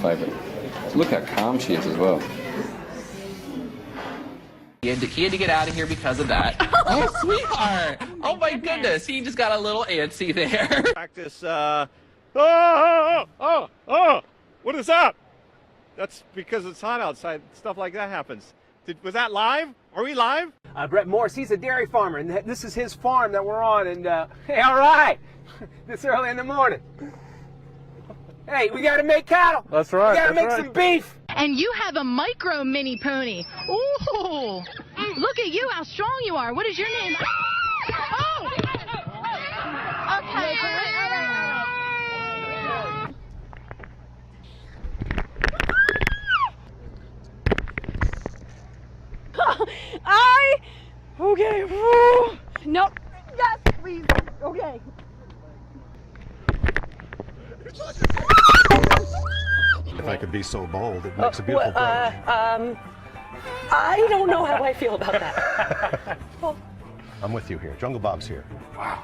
fight, but look how calm she is as well. He had to get out of here because of that. Oh, sweetheart! Oh my goodness, he just got a little antsy there. Practice, what is up? That's because it's hot outside. Stuff like that happens. Was that live? Are we live? Brett Morse, he's a dairy farmer, and this is his farm that we're on, and, hey, all right, this early in the morning. Hey, we gotta make cattle. That's right. We gotta make some beef. And you have a micro mini pony. Ooh, look at you, how strong you are. What is your name? Oh! Okay. Okay. Nope. Yes, please. Okay. If I could be so bold, it makes a beautiful brooch. I don't know how I feel about that. I'm with you here. Jungle Bob's here. Wow.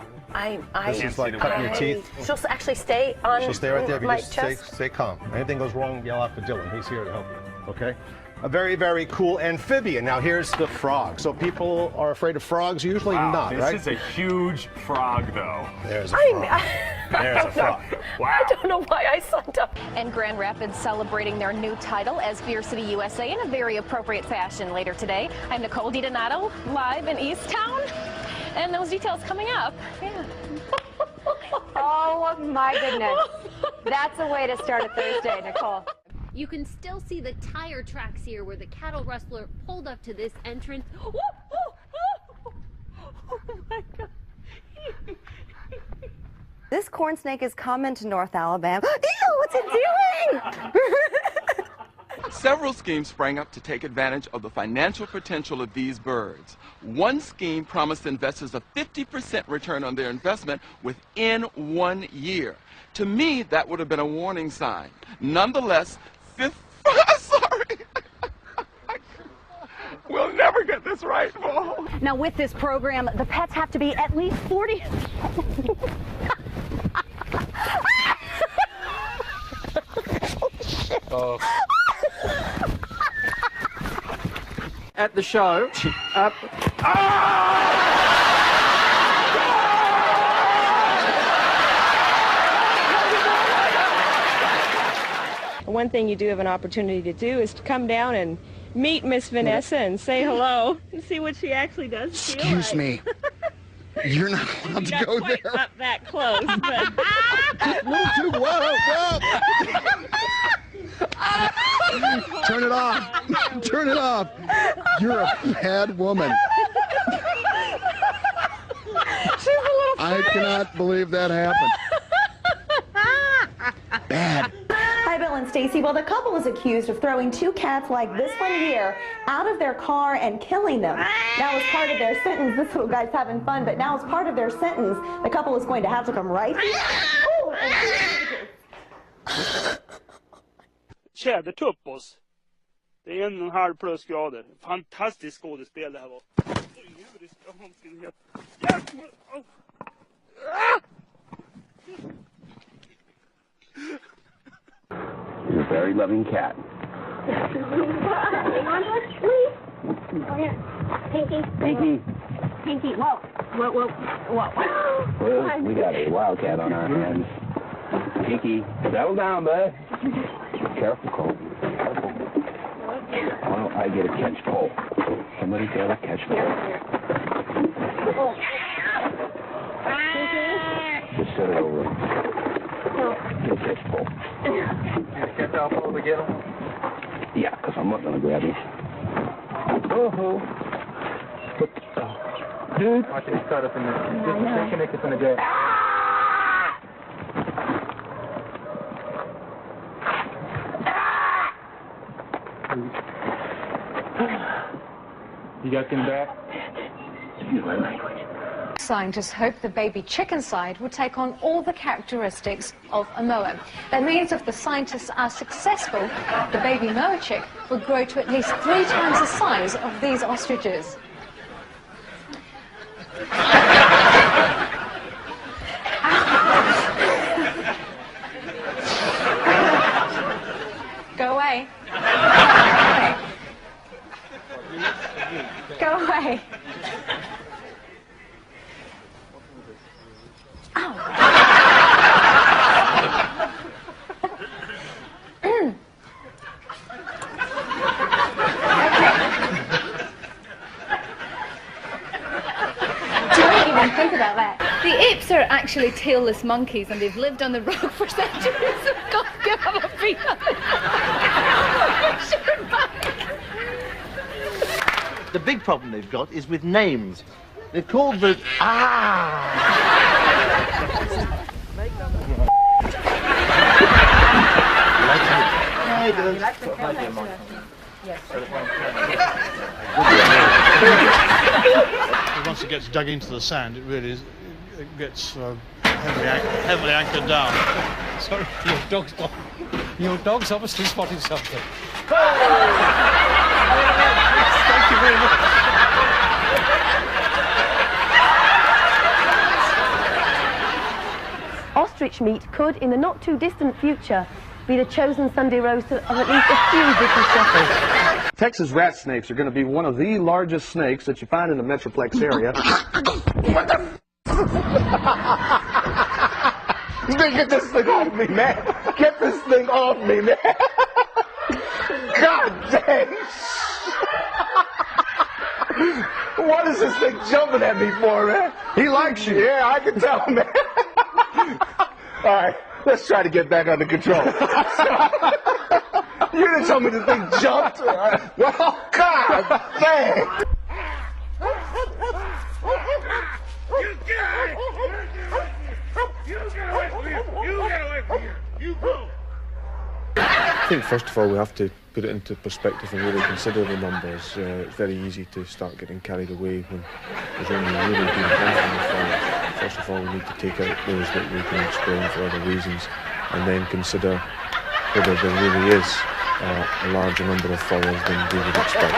This is like cutting your teeth. She'll actually stay on She'll stay right there if you my just chest. stay calm. Anything goes wrong, yell out for Dylan. He's here to help you. Okay? A very, very cool amphibian. Now here's the frog. So people are afraid of frogs? Usually not, right? This is a huge frog, though. There's a frog. There's a frog. Wow. I don't know why I signed up. And Grand Rapids celebrating their new title as Beer City, USA in a very appropriate fashion later today. I'm Nicole DiDonato, live in East Town. And those details coming up. Yeah. Oh, my goodness. That's a way to start a Thursday, Nicole. You can still see the tire tracks here where the cattle rustler pulled up to this entrance. Oh my God. This corn snake is coming to North Alabama. Ew, what's it doing? Several schemes sprang up to take advantage of the financial potential of these birds. One scheme promised investors a 50% return on their investment within 1 year. To me, that would have been a warning sign. Nonetheless, sorry. We'll never get this right, Paul. Now with this program, the pets have to be at least 40. Oh. At the show, One thing you do have an opportunity to do is to come down and meet Miss Vanessa and say hello and see what she actually does feel Excuse like. me. You're not allowed to go quite there. Up that close, but Whoa. Turn it off. Turn it off. You're a bad woman. she's a little I cannot believe that happened. Bad. Hi, Bill and Stacy. Well, the couple is accused of throwing two cats like this one here out of their car and killing them. Now, as part of their sentence, this little guy's having fun, but now as part of their sentence, the couple is going to have to come right here. Oh, Tjädertuppos. Det är 1,5 plusgrader. Fantastiskt skådespel det här var. He's a very loving cat. Pinky. Whoa. Well, we got a wildcat on our hands. Pinky, settle down, bud. Careful, Cole. Careful. Well, I get a catch pole. Somebody got a catch pole. Just set it over. Get a catch pole. Catch off all together? Yeah, because I'm not going to grab you. Oh. Dude. Watch it cut up in the... Just connect it from the jet. You got them back? Excuse my language. Scientists hope the baby chicken side will take on all the characteristics of a moa. That means if the scientists are successful, the baby moa chick will grow to at least 3 times the size of these ostriches. away. Go away. Don't even think about that. The apes are actually tailless monkeys and they've lived on the rock for centuries. So God, give them a beat on The big problem they've got is with names. They've called the... Once it gets dug into the sand, it really is, it gets heavily anchored down. Sorry, your dog's obviously spotted something. Thank you very much. Ostrich meat could, in the not too distant future, be the chosen Sunday roast of at least a few British chefs. Texas rat snakes are going to be one of the largest snakes that you find in the Metroplex area. What the get this thing off me, man. Get this thing off me, man. God dang. What is this thing jumping at me for, man? He likes you. Yeah, I can tell, man. All right, let's try to get back under control. You didn't tell me the thing jumped. Well, God dang. You get away from here! You get away from here! You go! I think first of all we have to put it into perspective and really consider the numbers. It's very easy to start getting carried away when there's only really been handful of falls. First of all we need to take out those that we can explain for other reasons and then consider whether there really is a larger number of falls than we would expect.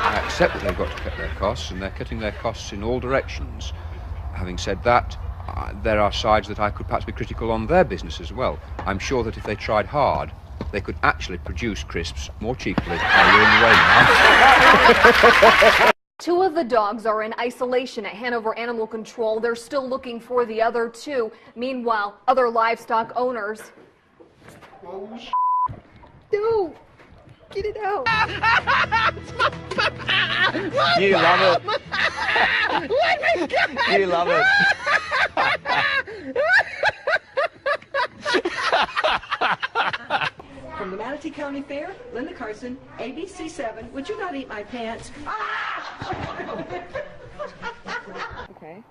I accept that they've got to cut their costs, and they're cutting their costs in all directions. Having said that, there are sides that I could perhaps be critical on their business as well. I'm sure that if they tried hard, they could actually produce crisps more cheaply. You're in the way now. 2 of the dogs are in isolation at Hanover Animal Control. They're still looking for the other 2. Meanwhile, other livestock owners... No! Get it out! You love it. Let me go! You love it. From the Manatee County Fair, Linda Carson, ABC7. Would you not eat my pants? Okay.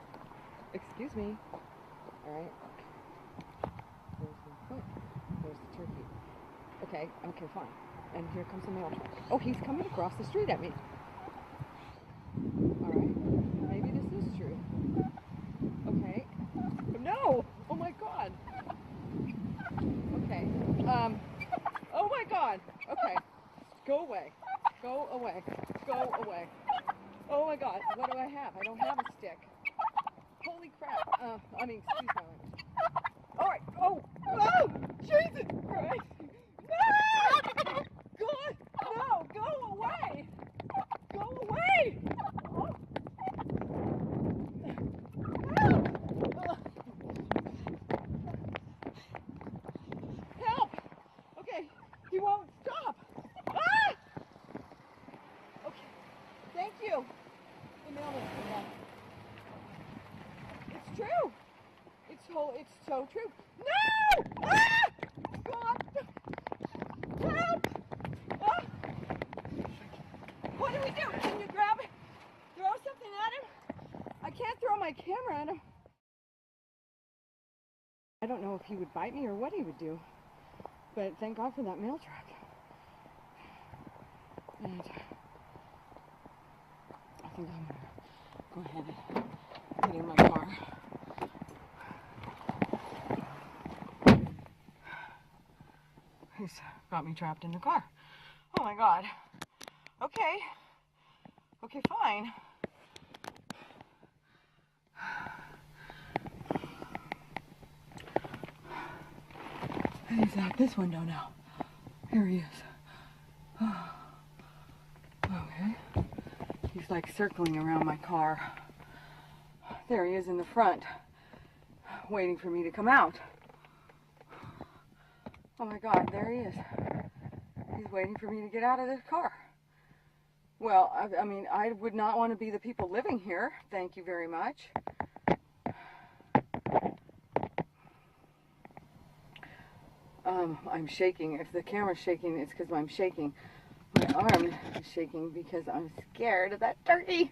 Excuse me. All right. There's the foot. There's the turkey. Okay. Okay, fine. And here comes the mail truck. Oh, he's coming across the street at me. All right. Maybe this is true. Okay. No! Oh my God. Okay. Oh my God. Okay. Go away. Go away. Go away. Oh my God. What do I have? I don't have a stick. Holy crap. I mean, excuse my language. All right. Oh. Oh! Jesus Christ. No! God. No. Go away. Go away. Oh. Help! Okay, he won't stop. Ah! Okay, thank you. The mailman came back. It's true. It's so true. No! Ah! God! Help! Ah! What do we do? Can you grab it? Throw something at him? I can't throw my camera at him. I don't know if he would bite me or what he would do, but thank God for that mail truck. And I think I'm gonna go ahead and get in my car. He's got me trapped in the car. Oh my God. Okay. Okay, fine. He's out this window now. Here he is. Okay. He's like circling around my car. There he is in the front, waiting for me to come out. Oh my God, there he is. He's waiting for me to get out of this car. Well, I mean, I would not want to be the people living here. Thank you very much. I'm shaking. If the camera's shaking, it's because I'm shaking. My arm is shaking because I'm scared of that turkey.